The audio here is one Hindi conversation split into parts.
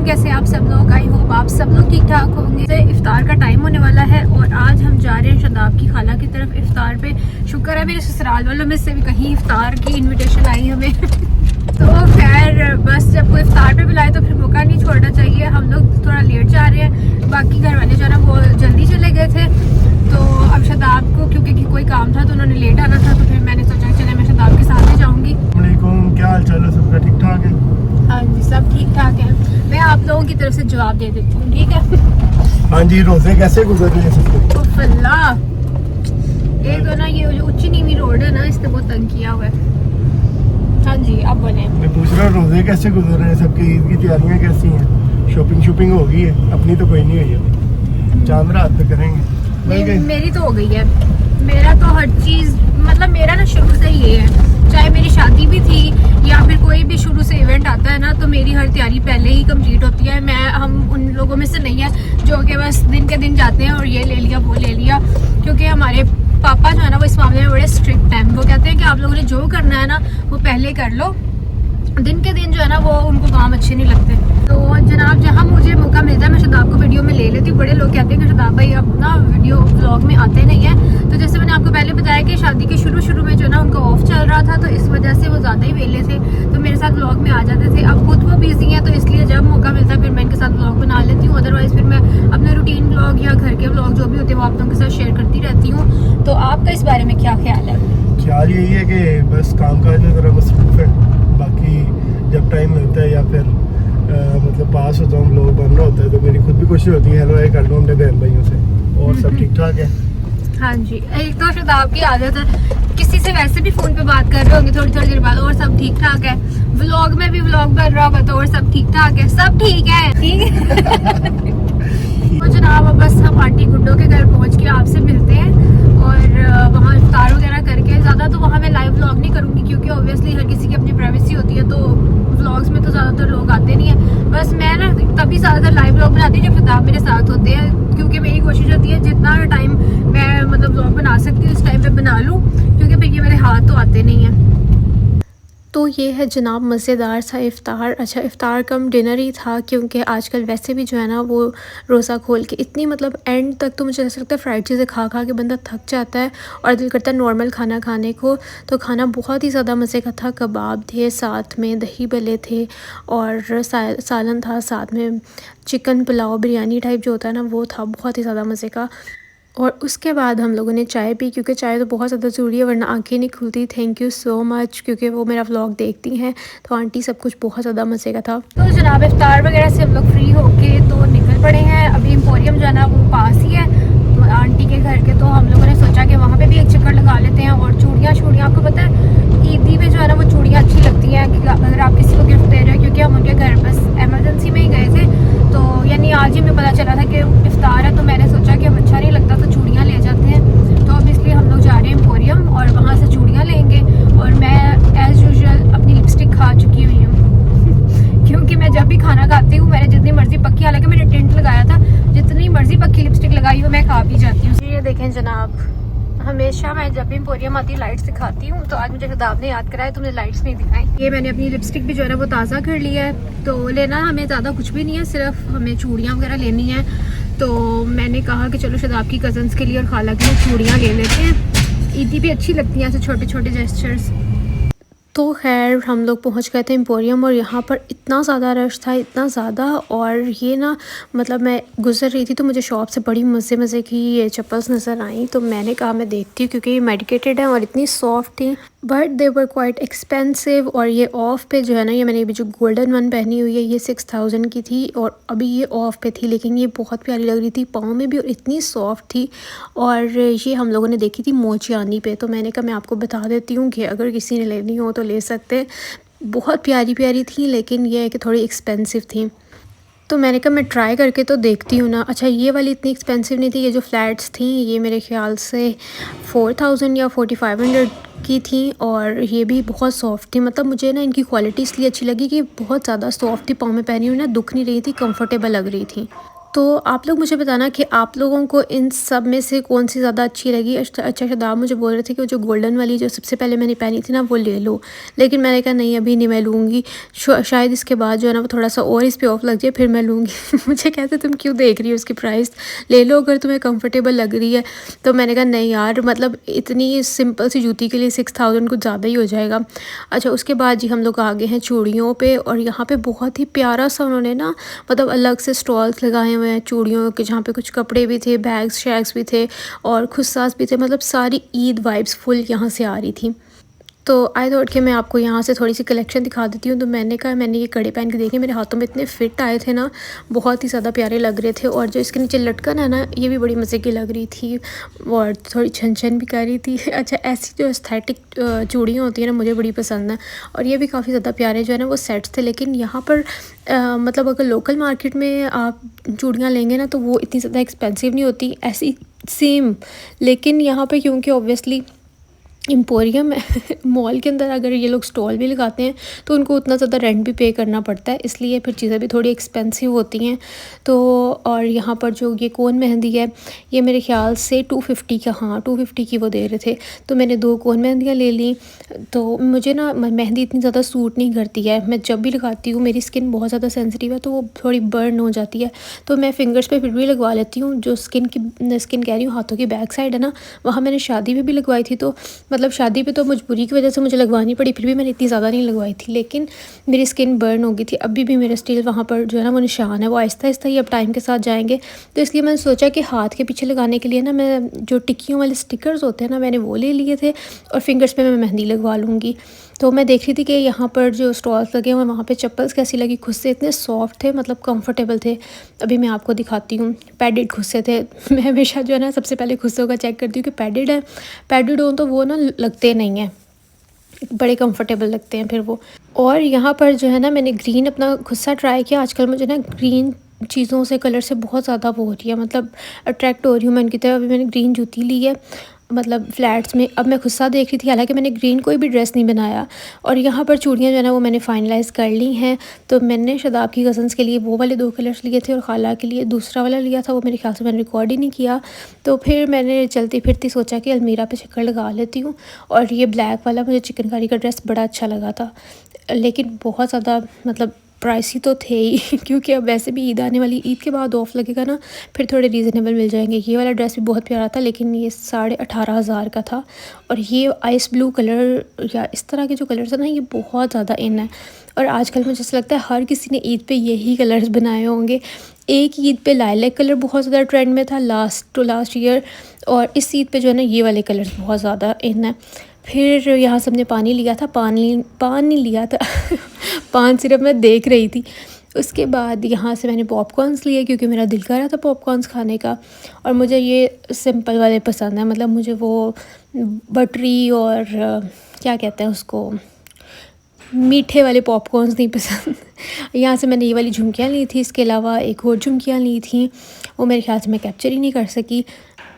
कैसे आप सब लोग, आई होप आप सब लोग ठीक ठाक होंगे। इफ्तार का टाइम होने वाला है और आज हम जा रहे हैं शादाब की खाला की तरफ इफ्तार पे। शुक्र है मेरे ससुराल वालों में से भी कहीं इफ्तार की इनविटेशन आई हमें तो खैर बस जब कोई इफ्तार पे बुलाए तो फिर मौका नहीं छोड़ना चाहिए। हम लोग थोड़ा लेट जा रहे हैं, बाकी घर वाले जो है ना वो जल्दी चले गए थे। तो अब शादाब को क्योंकि कोई काम था तो उन्होंने लेट आना था, तो फिर मैंने सोचा चले मैं शादाब के साथ ही जाऊँगी। क्या हाल चाल है सबका? ठीक ठाक है? हाँ जी सब ठीक ठाक है। मैं आप लोगों की तरफ से जवाब दे देती हूँ, ठीक है? हाँ जी, रोजे कैसे गुजर रहे हैं सबके? एक तो ना ये जो ऊंची नीवी रोड है ना, इसने बहुत तंग किया हुआ है। हाँ जी अब बने। मैं पूछ रहा हूँ रोजे कैसे गुजर रहे हैं सबकी, ईद की तैयारियाँ कैसी हैं? शॉपिंग हो गई है? अपनी तो कोई नहीं हुई अभी, चांद रात पे करेंगे। मेरी तो हो गई है। मेरा तो हर चीज मतलब मेरा ना शुरू से ये है, चाहे मेरी शादी भी थी या फिर कोई भी शुरू से इवेंट आता है ना, तो मेरी हर तैयारी पहले ही कंप्लीट होती है। हम उन लोगों में से नहीं है जो कि बस दिन के दिन जाते हैं और ये ले लिया वो ले लिया, क्योंकि हमारे पापा जो है ना वो इस मामले में बड़े स्ट्रिक्ट हैं। वो कहते हैं कि आप लोगों ने जो करना है ना वो पहले कर लो, दिन के दिन जो है ना वो उनको काम अच्छे नहीं लगते। तो जनाब जहाँ मुझे मौका मिलता है मैं शादाब को वीडियो में ले लेती हूँ। बड़े लोग कहते हैं कि शादाब भाई अब ना वीडियो व्लॉग में आते नहीं है। तो जैसे मैंने आपको पहले बताया कि शादी के शुरू में जो है ना उनका ऑफ चल रहा था, तो इस वजह से वो ज़्यादा ही वेले थे, तो मेरे साथ व्लॉग में आ जाते थे। अब खुद वो बिजी हैं तो इसलिए जब मौका मिलता है फिर मैं इनके साथ व्लॉग बना लेती हूँ। अदरवाइज़ फिर मैं अपने रूटीन व्लॉग या घर के व्लॉग जो भी होते हैं वो आप लोगों के साथ शेयर करती रहती हूँ। तो आपका इस बारे में क्या ख्याल है? ख्याल यही है कि बस काम काज में ज़रा मसरूफ़ है, बाकी जब टाइम मिलता है या फिर मतलब पास होता हूँ लोग बनना होता है तो मेरी खुद भी कोशिश होती है हेलो हाय कर लूँ अपने बहन भाइयों से। और सब ठीक ठाक है? हाँ जी। एक तो शादाब की आदत है, किसी से वैसे भी फोन पे बात कर रहे होंगे थोड़ी थोड़ी देर बाद और सब ठीक ठाक है, व्लॉग में भी व्लॉग बन रहा होगा तो और सब ठीक ठाक है, सब ठीक है। ठीक है तो जनाब बस हम आंटी गुड्डो के घर पहुँच के आपसे मिलते हैं और वहाँ इफ्तार वगैरह करके। ज़्यादा तो वहाँ मैं लाइव व्लॉग नहीं करूँगी क्योंकि ऑब्वियसली हर किसी की अपनी प्राइवेसी होती है, तो व्लॉग्स में तो ज़्यादातर लोग आते नहीं है। बस मैं ना तभी ज़्यादातर लाइव व्लॉग बनाती हूँ जब शादाब मेरे साथ होते हैं, क्योंकि मेरी कोशिश होती है जितना टाइम मैं मतलब व्लॉग बना सकती हूँ इस टाइम पे बना लूँ, क्योंकि फिर ये मेरे हाथ तो आते नहीं हैं। तो ये है जनाब मज़ेदार सा इफ़्तार। अच्छा इफ़्तार कम डिनर ही था, क्योंकि आजकल वैसे भी जो है ना वो रोज़ा खोल के इतनी मतलब एंड तक तो मुझे ऐसा लगता है फ्राइड चीज़ें खा खा के बंदा थक जाता है और दिल करता है नॉर्मल खाना खाने को। तो खाना बहुत ही ज़्यादा मज़े का था। कबाब थे, साथ में दही भल्ले थे और सालन था, साथ में चिकन पुलाव बिरयानी टाइप जो होता है ना वो था, बहुत ही ज़्यादा मज़े का। और उसके बाद हम लोगों ने चाय पी, क्योंकि चाय तो बहुत ज़्यादा ज़रूरी है वरना आंखें नहीं खुलती। थैंक यू सो मच, क्योंकि वो मेरा व्लॉग देखती हैं। तो आंटी सब कुछ बहुत ज़्यादा मज़े का था। तो जनाब इफ्तार वगैरह से हम लोग फ्री होके तो निकल पड़े हैं। अभी एम्पोरियम जाना वो पास ही है आंटी के घर के, तो हम लोगों ने सोचा कि वहाँ पे भी एक चक्कर लगा लेते हैं। और चूड़ियाँ आपको पता है ईदी में जो है ना वो चूड़ियाँ अच्छी लगती हैं कि अगर आप किसी को गिफ्ट दे रहे हो, क्योंकि हम उनके घर बस एमरजेंसी में ही गए थे, तो यानी आज ही हमें पता चला था कि इफ्तार है, तो मैंने सोचा कि अब अच्छा नहीं लगता तो चूड़ियाँ ले जाते हैं। तो अब इसलिए हम लोग जा रहे हैं एम्पोरियम और वहाँ से चूड़ियाँ लेंगे। और मैं एज़ यूजुअल अपनी लिपस्टिक खा चुकी हुई हूँ क्योंकि मैं जब भी खाना खाती हूँ मैंने जितनी मर्जी पक्की, हालांकि मैंने टेंट लगाया था, जितनी मर्जी पक्की लिपस्टिक लगाई हो मैं खा भी जाती हूँ। ये देखें जनाब, हमेशा मैं जब भी एम्पोरियम आती लाइट्स दिखाती हूँ, तो आज मुझे शादाब ने याद कराया तुमने लाइट्स नहीं दिखाई। ये मैंने अपनी लिपस्टिक भी जो है ना वो ताज़ा कर लिया है। तो लेना हमें ज़्यादा कुछ भी नहीं है, सिर्फ हमें चूड़ियाँ वगैरह लेनी है। तो मैंने कहा कि चलो शादाब की कज़न्स के लिए और खाला के लिए चूड़ियाँ ले लेते हैं, ईदी भी अच्छी लगती हैं ऐसे छोटे छोटे जेस्चर्स। तो खैर हम लोग पहुंच गए थे एम्पोरियम और यहाँ पर इतना ज़्यादा रश था, इतना ज़्यादा। और ये ना मतलब मैं गुजर रही थी तो मुझे शॉप से बड़ी मज़े की ये चप्पल्स नज़र आई, तो मैंने कहा मैं देखती हूँ, क्योंकि ये मेडिकेटेड है और इतनी सॉफ्ट थी, but they were quite expensive. और ये ऑफ़ पे जो है ना, ये मैंने अभी जो गोल्डन वन पहनी हुई है ये 6000 की थी और अभी ये ऑफ़ पे थी, लेकिन ये बहुत प्यारी लग रही थी पाँव में भी और इतनी सॉफ्ट थी। और ये हम लोगों ने देखी थी मोचियानी पे, तो मैंने कहा मैं आपको बता देती हूँ कि अगर किसी ने लेनी हो तो ले सकते। बहुत प्यारी प्यारी थी, लेकिन ये है कि थोड़ी एक्सपेंसिव थी। तो मैंने कहा मैं ट्राई करके तो देखती हूँ ना। अच्छा ये वाली इतनी एक्सपेंसिव नहीं थी, ये जो फ्लैट्स थी ये मेरे ख्याल से 4000 या 4500 की थी, और ये भी बहुत सॉफ्ट थी। मतलब मुझे ना इनकी क्वालिटी इसलिए अच्छी लगी कि बहुत ज़्यादा सॉफ्ट थी, पाँव में पहनी हुई ना दुख नहीं रही थी, कंफर्टेबल लग रही थी। तो आप लोग मुझे बताना कि आप लोगों को इन सब में से कौन सी ज़्यादा अच्छी लगी। अच्छा शादाब मुझे बोल रहे थे कि वो जो गोल्डन वाली जो सबसे पहले मैंने पहनी थी ना वो ले लो, लेकिन मैंने कहा नहीं अभी नहीं मैं लूँगी, शायद इसके बाद जो है ना वो थोड़ा सा और इस पे ऑफ लग जाए फिर मैं लूँगी। मुझे कहते तुम क्यों देख रही हो उसकी प्राइस, ले लो अगर तुम्हें कंफर्टेबल लग रही है। तो मैंने कहा नहीं यार, मतलब इतनी सिंपल सी जूती के लिए 6000 कुछ ज़्यादा ही हो जाएगा। अच्छा उसके बाद जी हम लोग आ गए हैं चूड़ियों पे, और यहाँ पे बहुत ही प्यारा सा उन्होंने ना मतलब अलग से स्टॉल्स लगाए हुए हैं चूड़ियों के, जहाँ पे कुछ कपड़े भी थे, बैग्स शैग्स भी थे और खुस्सास भी थे। मतलब सारी ईद वाइब्स फुल यहाँ से आ रही थी। तो आई थॉट कि मैं आपको यहाँ से थोड़ी सी कलेक्शन दिखा देती हूँ। तो मैंने कहा मैंने ये कड़े पहन के देखे, मेरे हाथों में इतने फिट आए थे ना, बहुत ही ज़्यादा प्यारे लग रहे थे। और जो इसके नीचे लटकन है ना ये भी बड़ी मज़े की लग रही थी और थोड़ी छन छन भी कर रही थी। अच्छा ऐसी जो एस्थेटिक चूड़ियाँ होती हैं ना मुझे बड़ी पसंद है, और ये भी काफ़ी ज़्यादा प्यारे जो है ना वो सेट्स थे। लेकिन यहाँ पर मतलब अगर लोकल मार्केट में आप चूड़ियाँ लेंगे ना तो वो इतनी ज़्यादा एक्सपेंसिव नहीं होती ऐसी सेम, लेकिन यहाँ पर क्योंकि ऑब्वियसली एम्पोरियम मॉल के अंदर अगर ये लोग स्टॉल भी लगाते हैं तो उनको उतना ज़्यादा रेंट भी पे करना पड़ता है, इसलिए फिर चीज़ें भी थोड़ी एक्सपेंसिव होती हैं। तो और यहाँ पर जो ये कोन मेहंदी है ये मेरे ख्याल से 250 का, हाँ 250 की वो दे रहे थे। तो मैंने 2 कोन मेहंदियाँ ले ली। तो मुझे ना मेहंदी इतनी ज़्यादा सूट नहीं करती है, मैं जब भी लगाती हूँ मेरी स्किन बहुत ज़्यादा सेंसिटिव है तो वो थोड़ी बर्न हो जाती है। तो मैं फिंगर्स पे फिर भी लगवा लेती हूँ। जो स्किन कह रही हूँ हाथों की बैक साइड है ना, वहाँ मैंने शादी में भी लगवाई थी। तो मतलब शादी पे तो मजबूरी की वजह से मुझे लगवानी पड़ी, फिर भी मैंने इतनी ज़्यादा नहीं लगवाई थी, लेकिन मेरी स्किन बर्न हो गई थी। अभी भी मेरे स्टिल वहाँ पर जो है ना वो निशान है, वो आहिस्ता आहिस्ता ही अब टाइम के साथ जाएंगे। तो इसलिए मैंने सोचा कि हाथ के पीछे लगाने के लिए ना मैं जो टिक्कियों वाले स्टिकर्स होते हैं ना मैंने वो ले लिए थे, और फिंगर्स पे मैं मेहंदी लगवा लूँगी। तो मैं देख रही थी कि यहाँ पर जो स्टॉल्स लगे हुए वहाँ पे चप्पल्स कैसी लगी, खुद से इतने सॉफ्ट थे, मतलब कंफर्टेबल थे। अभी मैं आपको दिखाती हूँ, पैडेड खुस्से थे। मैं हमेशा जो है ना सबसे पहले खुस्सों का चेक करती हूँ कि पैडेड है, पैडेड हो तो वो ना लगते नहीं हैं, बड़े कंफर्टेबल लगते हैं फिर वो। और यहाँ पर जो है ना मैंने ग्रीन अपना खुस्सा ट्राई किया। आजकल मुझे ना ग्रीन चीज़ों से कलर से बहुत ज़्यादा वो हो रही है, मतलब अट्रैक्ट हो रही हूँ मैं उनकी तरफ। अभी मैंने ग्रीन जूती ली है मतलब फ्लैट्स में। अब मैं खुस्सा देख रही थी, हालांकि मैंने ग्रीन कोई भी ड्रेस नहीं बनाया। और यहाँ पर चूड़ियाँ जो है ना वो मैंने फाइनलाइज़ कर ली हैं। तो मैंने शादाब की कज़न्स के लिए वो वाले 2 कलर्स लिए थे और खाला के लिए दूसरा वाला लिया था, वो मेरे ख्याल से मैंने रिकॉर्ड ही नहीं किया। तो फिर मैंने चलती फिरती सोचा कि अलमीरा पे चक्कर लगा लेती हूँ। और ये ब्लैक वाला मुझे चिकनकारी का ड्रेस बड़ा अच्छा लगा था, लेकिन बहुत ज़्यादा मतलब प्राइसी तो थे ही क्योंकि अब वैसे भी ईद आने वाली, ईद के बाद ऑफ लगेगा ना फिर थोड़े रीज़नेबल मिल जाएंगे। ये वाला ड्रेस भी बहुत प्यारा था, लेकिन ये 18,500 का था। और ये आइस ब्लू कलर या इस तरह के जो कलर्स हैं ना ये बहुत ज़्यादा इन है, और आजकल मुझे ऐसा लगता है हर किसी ने ईद पे यही कलर्स बनाए होंगे। एक ईद पे लाइलैक कलर बहुत ज़्यादा ट्रेंड में था लास्ट ईयर, और इस ईद पे जो है ना ये वाले कलर्स बहुत ज़्यादा इन है। फिर यहाँ से हमने पानी लिया था, पानी लिया था पान सिर्फ मैं देख रही थी। उसके बाद यहाँ से मैंने पॉपकॉर्न्स लिए क्योंकि मेरा दिल कर रहा था पॉपकॉर्न्स खाने का, और मुझे ये सिंपल वाले पसंद है, मतलब मुझे वो बटरी और क्या कहते हैं उसको मीठे वाले पॉपकॉर्न्स नहीं पसंद। यहाँ से मैंने ये वाली झुमकियाँ ली थी, इसके अलावा एक और झुमकियाँ ली थी, वो मेरे ख्याल से मैं कैप्चर ही नहीं कर सकी।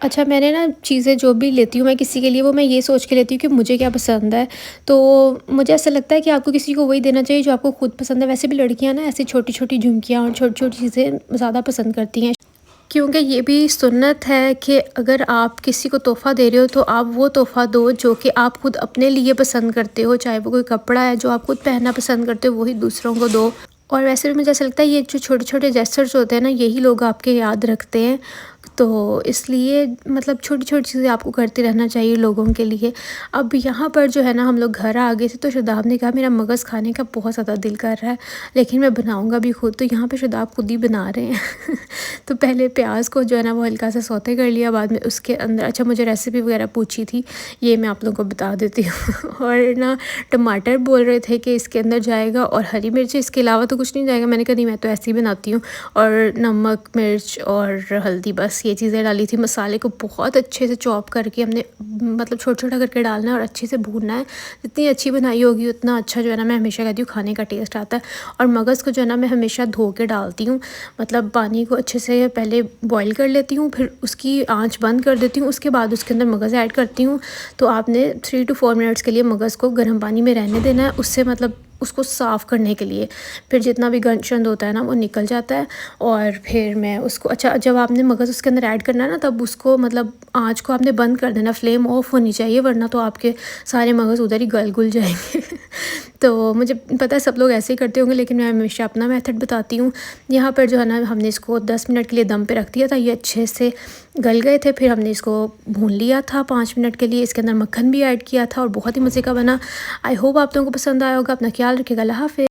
अच्छा मैंने ना चीज़ें जो भी लेती हूँ मैं किसी के लिए, वो मैं ये सोच के लेती हूँ कि मुझे क्या पसंद है। तो मुझे ऐसा लगता है कि आपको किसी को वही देना चाहिए जो आपको खुद पसंद है। वैसे भी लड़कियाँ ना ऐसी छोटी छोटी झुमकियाँ और छोटी छोटी चीज़ें ज़्यादा पसंद करती हैं, क्योंकि ये भी सुन्नत है कि अगर आप किसी को तोहफ़ा दे रहे हो तो आप वो तोहफ़ा दो जो कि आप खुद अपने लिए पसंद करते हो, चाहे वो कोई कपड़ा है जो आप खुद पहनना पसंद करते हो वही दूसरों को दो। और वैसे भी मुझे ऐसा लगता है ये जो छोटे छोटे जेस्चर्स होते हैं ना यही लोग आपके याद रखते हैं। तो इसलिए मतलब छोटी छोटी चीज़ें आपको करते रहना चाहिए लोगों के लिए। अब यहाँ पर जो है ना हम लोग घर आ गए थे, तो शादाब ने कहा मेरा मगज़ खाने का बहुत ज़्यादा दिल कर रहा है, लेकिन मैं बनाऊँगा भी खुद। तो यहाँ पे शादाब खुद ही बना रहे हैं तो पहले प्याज को जो है ना वो हल्का सा सौते कर लिया, बाद में उसके अंदर अच्छा मुझे रेसिपी वगैरह पूछी थी, ये मैं आप लोगों को बता देती हूँ और ना टमाटर बोल रहे थे कि इसके अंदर जाएगा और हरी मिर्च, इसके अलावा तो कुछ नहीं जाएगा। मैंने कहा नहीं मैं तो ऐसे ही बनाती हूँ, और नमक मिर्च और हल्दी, बस ये चीज़ें डाली थी। मसाले को बहुत अच्छे से चॉप करके हमने मतलब छोटा छोटा करके डालना है और अच्छे से भूनना है। जितनी अच्छी बनाई होगी उतना अच्छा जो है ना, मैं हमेशा कहती हूँ खाने का टेस्ट आता है। और मगज़ को जो है ना मैं हमेशा धो के डालती हूँ, मतलब पानी को अच्छे से पहले बॉईल कर लेती हूँ, फिर उसकी आँच बंद कर देती हूँ, उसके बाद उसके अंदर मगज़ ऐड करती हूँ। तो आपने 3 to 4 मिनट्स के लिए मगज़ को गर्म पानी में रहने देना है, उससे मतलब उसको साफ़ करने के लिए, फिर जितना भी गंद होता है ना वो निकल जाता है। और फिर मैं उसको अच्छा, जब आपने मगज़ उसके अंदर ऐड करना है ना, तब उसको मतलब आँच को आपने बंद कर देना, फ्लेम ऑफ होनी चाहिए, वरना तो आपके सारे मगज़ उधर ही गल जाएंगे। तो मुझे पता है सब लोग ऐसे ही करते होंगे, लेकिन मैं हमेशा अपना मेथड बताती हूँ। यहाँ पर जो है ना हमने इसको 10 मिनट के लिए दम पे रख दिया था, ये अच्छे से गल गए थे। फिर हमने इसको भून लिया था 5 मिनट के लिए, इसके अंदर मक्खन भी ऐड किया था और बहुत ही मज़े का बना। आई होप आप लोगों को पसंद आया होगा। अपना ख्याल रखिएगा। अल्लाह हाफ़िज़।